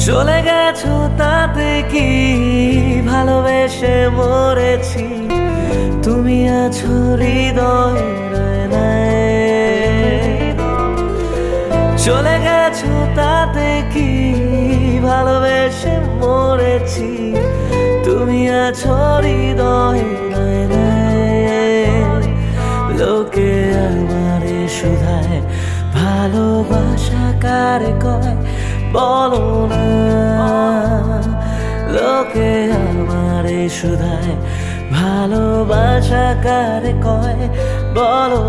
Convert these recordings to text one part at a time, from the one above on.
চলে গেছো তাতে কি ভালোবেসে মরেছি, তুমি আছো হৃদয়ের আয়নায়। চলে গেছো তাতে কি ভালোবেসে মরেছি, তুমি আছো হৃদয়ের আয়নায়। লোকে আমারে শুধায় ভালোবাসা কারে কয় বলো না, লোকে আমারে শুধায় ভালোবাসা কারে কয় বলো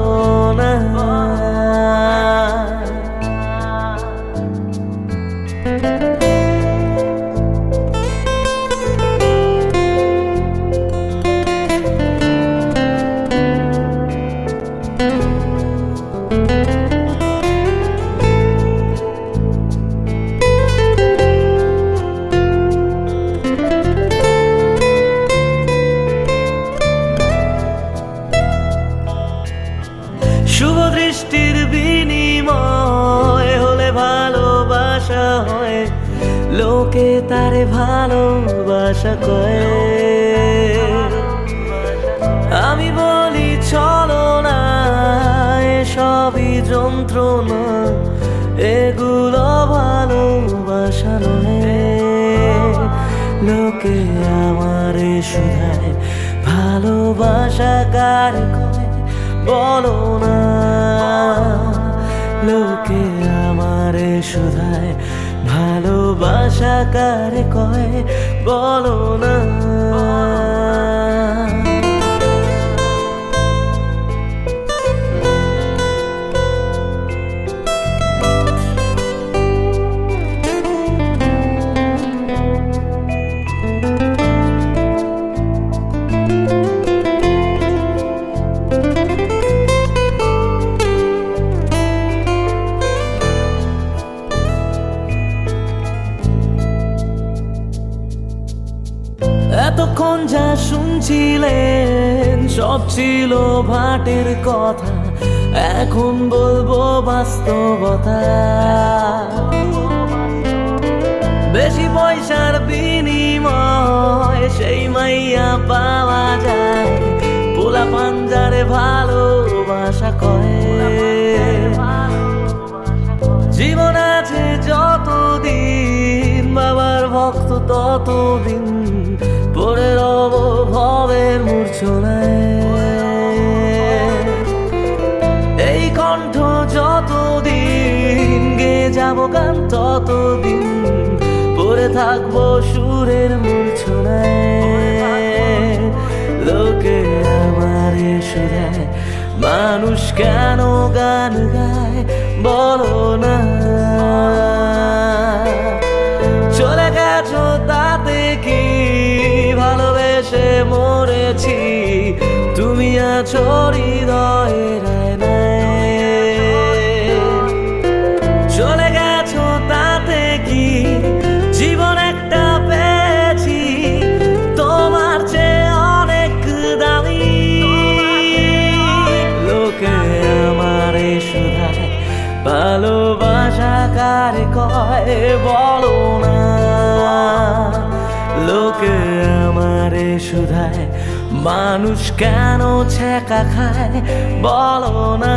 না। শুভ দৃষ্টির বিনিময় হলে ভালোবাসা হয়, লোকে তারে ভালোবাসা কয়। আমি বলি চলো না, এসবই যন্ত্রণা, এগুলো ভালোবাসা নয়। লোকে আমারে শুধায় ভালোবাসা কারে কয় বলো না, লোকে আমারে শুধায় ভালোবাসা কারে কয় বলো না। এতক্ষণ যা শুনছিলেন সব ছিল ভাটের কথা, এখন বলবো বাস্তবতা। বেশি পয়সার বিনিময় সেই মাইয়া পাওয়া যায়, পোলা পাঞ্জারে ভালোবাসা কয়। জীবন আছে যতদিন, বাবার ভক্ত ততদিন, পড়ে রব ভবের মূর্ছনায়। এই কণ্ঠ যতদিন, গে যাব গান ততদিন, পড়ে থাকবো সুরের মূর্ছনায়। লোকে আমারে শুধায় মানুষ কেন গান গায় বলো না, চলে গেছো তাতে কি ভালোবেসে মরেছি, তুমি আছো হৃদয়ের আয়নায়। চলে গেছো তাতে কি জীবন একটা পেয়েছি, তোমার চেয়ে অনেক দামি। লোকে আমারে শুধায় ভালোবাসা কারে কয় বলো না, লোকে আমারে শুধায় মানুষ কেন ছ্যাঁকা খায় বলো না।